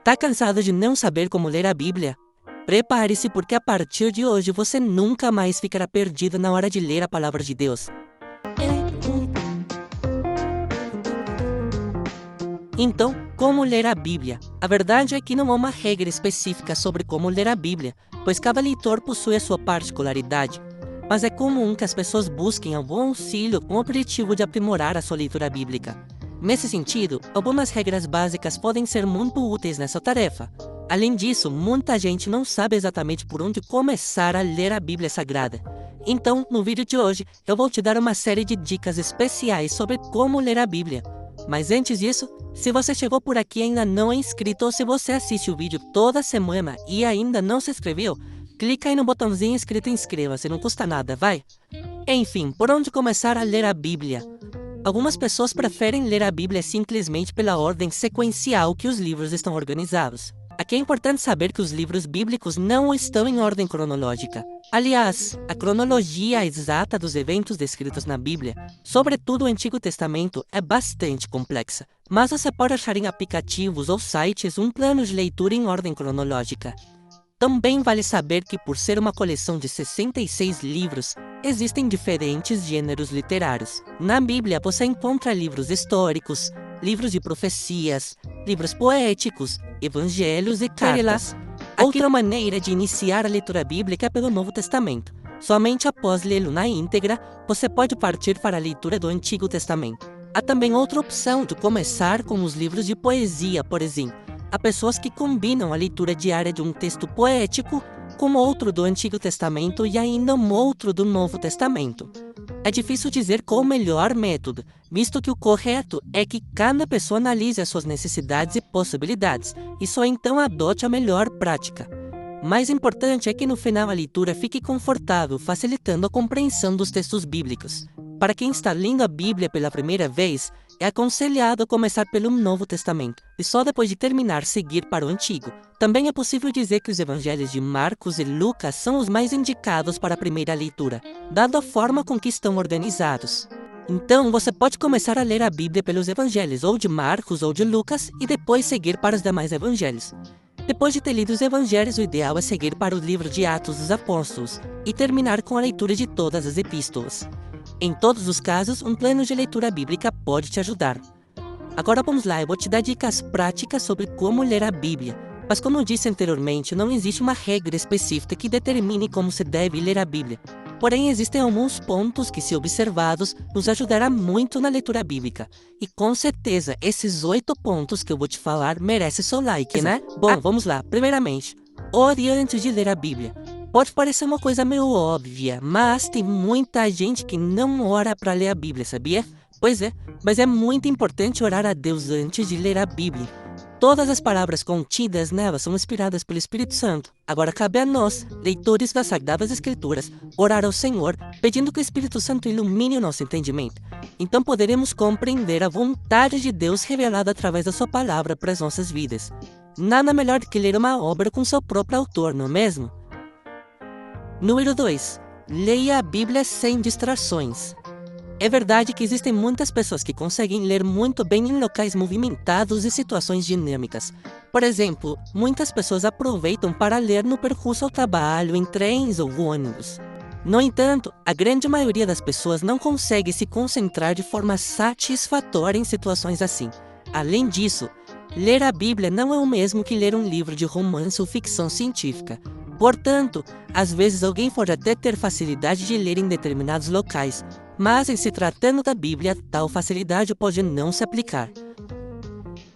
Tá cansado de não saber como ler a Bíblia? Prepare-se, porque a partir de hoje você nunca mais ficará perdido na hora de ler a palavra de Deus. Então, como ler a Bíblia? A verdade é que não há uma regra específica sobre como ler a Bíblia, pois cada leitor possui a sua particularidade. Mas é comum que as pessoas busquem algum auxílio com o objetivo de aprimorar a sua leitura bíblica. Nesse sentido, algumas regras básicas podem ser muito úteis nessa tarefa. Além disso, muita gente não sabe exatamente por onde começar a ler a Bíblia Sagrada. Então, no vídeo de hoje, eu vou te dar uma série de dicas especiais sobre como ler a Bíblia. Mas antes disso, se você chegou por aqui e ainda não é inscrito, ou se você assiste o vídeo toda semana e ainda não se inscreveu, clica aí no botãozinho escrito inscreva-se, não custa nada, vai? Enfim, por onde começar a ler a Bíblia? Algumas pessoas preferem ler a Bíblia simplesmente pela ordem sequencial que os livros estão organizados. Aqui é importante saber que os livros bíblicos não estão em ordem cronológica. Aliás, a cronologia exata dos eventos descritos na Bíblia, sobretudo o Antigo Testamento, é bastante complexa. Mas você pode achar em aplicativos ou sites um plano de leitura em ordem cronológica. Também vale saber que, por ser uma coleção de 66 livros, existem diferentes gêneros literários. Na Bíblia você encontra livros históricos, livros de profecias, livros poéticos, evangelhos e cartas. Outra maneira de iniciar a leitura bíblica é pelo Novo Testamento. Somente após lê-lo na íntegra, você pode partir para a leitura do Antigo Testamento. Há também outra opção de começar com os livros de poesia, por exemplo. Há pessoas que combinam a leitura diária de um texto poético com outro do Antigo Testamento e ainda um outro do Novo Testamento. É difícil dizer qual o melhor método, visto que o correto é que cada pessoa analise as suas necessidades e possibilidades, e só então adote a melhor prática. Mais importante é que no final a leitura fique confortável, facilitando a compreensão dos textos bíblicos. Para quem está lendo a Bíblia pela primeira vez, é aconselhado começar pelo Novo Testamento, e só depois de terminar seguir para o Antigo. Também é possível dizer que os evangelhos de Marcos e Lucas são os mais indicados para a primeira leitura, dada a forma com que estão organizados. Então, você pode começar a ler a Bíblia pelos evangelhos, ou de Marcos ou de Lucas, e depois seguir para os demais evangelhos. Depois de ter lido os evangelhos, o ideal é seguir para o livro de Atos dos Apóstolos, e terminar com a leitura de todas as epístolas. Em todos os casos, um plano de leitura bíblica pode te ajudar. Agora vamos lá, eu vou te dar dicas práticas sobre como ler a Bíblia. Mas como eu disse anteriormente, não existe uma regra específica que determine como se deve ler a Bíblia. Porém, existem alguns pontos que, se observados, nos ajudará muito na leitura bíblica. E com certeza, esses 8 pontos que eu vou te falar merecem seu like, né? Bom, vamos lá. Primeiramente, ore antes de ler a Bíblia. Pode parecer uma coisa meio óbvia, mas tem muita gente que não ora para ler a Bíblia, sabia? Pois é, mas é muito importante orar a Deus antes de ler a Bíblia. Todas as palavras contidas nela são inspiradas pelo Espírito Santo. Agora cabe a nós, leitores das Sagradas Escrituras, orar ao Senhor, pedindo que o Espírito Santo ilumine o nosso entendimento. Então poderemos compreender a vontade de Deus revelada através da sua palavra para as nossas vidas. Nada melhor do que ler uma obra com seu próprio autor, não é mesmo? Número 2. Leia a Bíblia sem distrações. É verdade que existem muitas pessoas que conseguem ler muito bem em locais movimentados e situações dinâmicas. Por exemplo, muitas pessoas aproveitam para ler no percurso ao trabalho, em trens ou ônibus. No entanto, a grande maioria das pessoas não consegue se concentrar de forma satisfatória em situações assim. Além disso, ler a Bíblia não é o mesmo que ler um livro de romance ou ficção científica. Portanto, às vezes alguém pode até ter facilidade de ler em determinados locais, mas em se tratando da Bíblia, tal facilidade pode não se aplicar.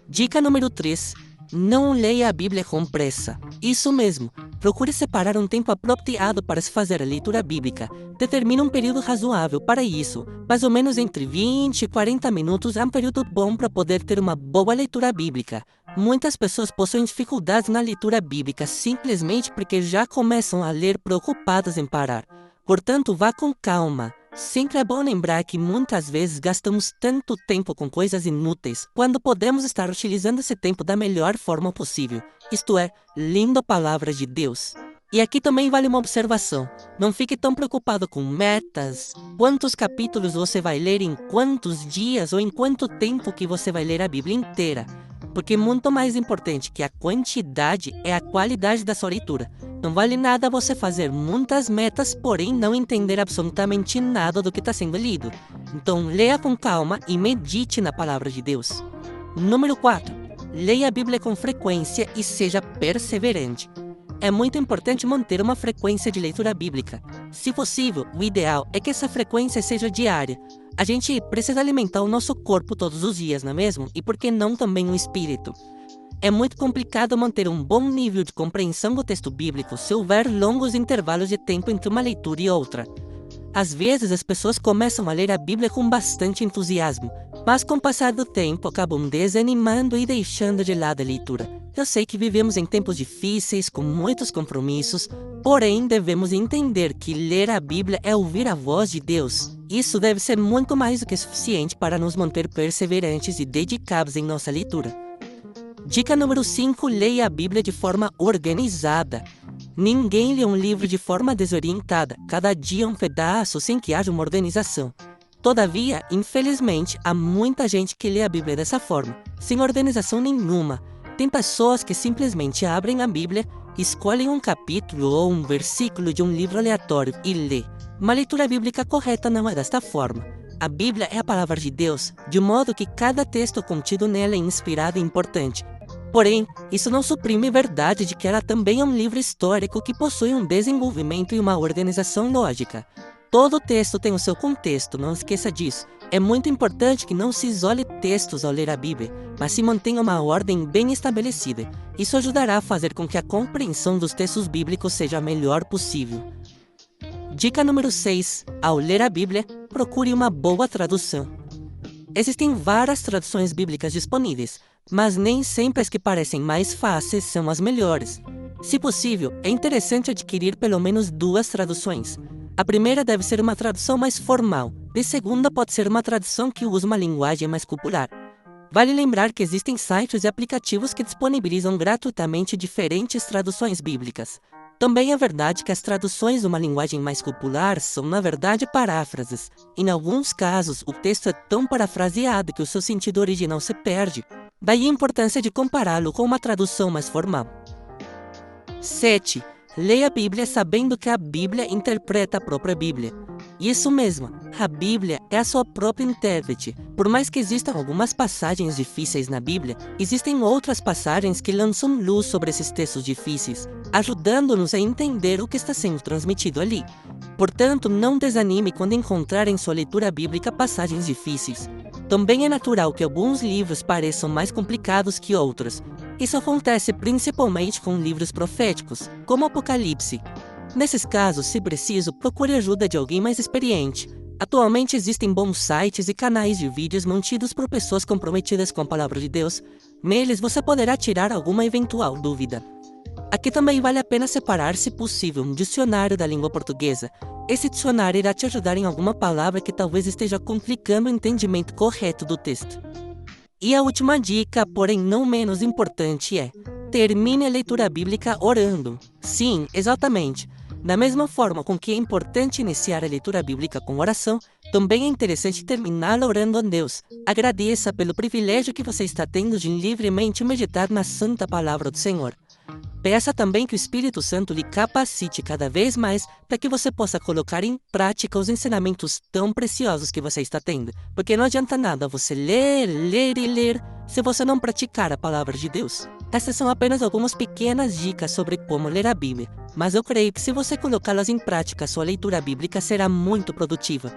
Dica número 3. Não leia a Bíblia com pressa. Isso mesmo, procure separar um tempo apropriado para se fazer a leitura bíblica. Determine um período razoável para isso, mais ou menos entre 20 e 40 minutos é um período bom para poder ter uma boa leitura bíblica. Muitas pessoas possuem dificuldades na leitura bíblica simplesmente porque já começam a ler preocupadas em parar. Portanto, vá com calma. Sempre é bom lembrar que muitas vezes gastamos tanto tempo com coisas inúteis, quando podemos estar utilizando esse tempo da melhor forma possível, isto é, lendo a palavra de Deus. E aqui também vale uma observação, não fique tão preocupado com metas, quantos capítulos você vai ler em quantos dias ou em quanto tempo que você vai ler a Bíblia inteira. porque muito mais importante que a quantidade é a qualidade da sua leitura. Não vale nada você fazer muitas metas, porém não entender absolutamente nada do que está sendo lido. Então leia com calma e medite na palavra de Deus. Número 4. Leia a Bíblia com frequência e seja perseverante. É muito importante manter uma frequência de leitura bíblica. Se possível, o ideal é que essa frequência seja diária. A gente precisa alimentar o nosso corpo todos os dias, não é mesmo? E por que não também o espírito? É muito complicado manter um bom nível de compreensão do texto bíblico se houver longos intervalos de tempo entre uma leitura e outra. Às vezes as pessoas começam a ler a Bíblia com bastante entusiasmo, mas com o passar do tempo acabam desanimando e deixando de lado a leitura. Eu sei que vivemos em tempos difíceis, com muitos compromissos, porém devemos entender que ler a Bíblia é ouvir a voz de Deus. Isso deve ser muito mais do que suficiente para nos manter perseverantes e dedicados em nossa leitura. Dica número 5. Leia a Bíblia de forma organizada. Ninguém lê um livro de forma desorientada, cada dia um pedaço sem que haja uma organização. Todavia, infelizmente, há muita gente que lê a Bíblia dessa forma, sem organização nenhuma. Tem pessoas que simplesmente abrem a Bíblia, escolhem um capítulo ou um versículo de um livro aleatório e lê. Uma leitura bíblica correta não é desta forma. A Bíblia é a palavra de Deus, de modo que cada texto contido nela é inspirado e importante. Porém, isso não suprime a verdade de que ela também é um livro histórico que possui um desenvolvimento e uma organização lógica. Todo texto tem o seu contexto, não esqueça disso. É muito importante que não se isole textos ao ler a Bíblia, mas se mantenha uma ordem bem estabelecida. Isso ajudará a fazer com que a compreensão dos textos bíblicos seja a melhor possível. Dica número 6. Ao ler a Bíblia, procure uma boa tradução. Existem várias traduções bíblicas disponíveis, mas nem sempre as que parecem mais fáceis são as melhores. Se possível, é interessante adquirir pelo menos 2 traduções. A primeira deve ser uma tradução mais formal, e a segunda pode ser uma tradução que usa uma linguagem mais popular. Vale lembrar que existem sites e aplicativos que disponibilizam gratuitamente diferentes traduções bíblicas. Também é verdade que as traduções de uma linguagem mais popular são, na verdade, paráfrases. Em alguns casos, o texto é tão parafraseado que o seu sentido original se perde. Daí a importância de compará-lo com uma tradução mais formal. 7. Leia a Bíblia sabendo que a Bíblia interpreta a própria Bíblia. Isso mesmo, a Bíblia é a sua própria intérprete. Por mais que existam algumas passagens difíceis na Bíblia, existem outras passagens que lançam luz sobre esses textos difíceis, ajudando-nos a entender o que está sendo transmitido ali. Portanto, não desanime quando encontrar em sua leitura bíblica passagens difíceis. Também é natural que alguns livros pareçam mais complicados que outros. Isso acontece principalmente com livros proféticos, como Apocalipse. Nesses casos, se preciso, procure ajuda de alguém mais experiente. Atualmente existem bons sites e canais de vídeos mantidos por pessoas comprometidas com a palavra de Deus. Neles você poderá tirar alguma eventual dúvida. Aqui também vale a pena separar, se possível, um dicionário da língua portuguesa. Esse dicionário irá te ajudar em alguma palavra que talvez esteja complicando o entendimento correto do texto. E a última dica, porém não menos importante, é: termine a leitura bíblica orando. Sim, exatamente. Da mesma forma com que é importante iniciar a leitura bíblica com oração, também é interessante terminá-la orando a Deus. Agradeça pelo privilégio que você está tendo de livremente meditar na santa palavra do Senhor. Peça também que o Espírito Santo lhe capacite cada vez mais para que você possa colocar em prática os ensinamentos tão preciosos que você está tendo. Porque não adianta nada você ler e ler se você não praticar a palavra de Deus. Essas são apenas algumas pequenas dicas sobre como ler a Bíblia, mas eu creio que se você colocá-las em prática, sua leitura bíblica será muito produtiva.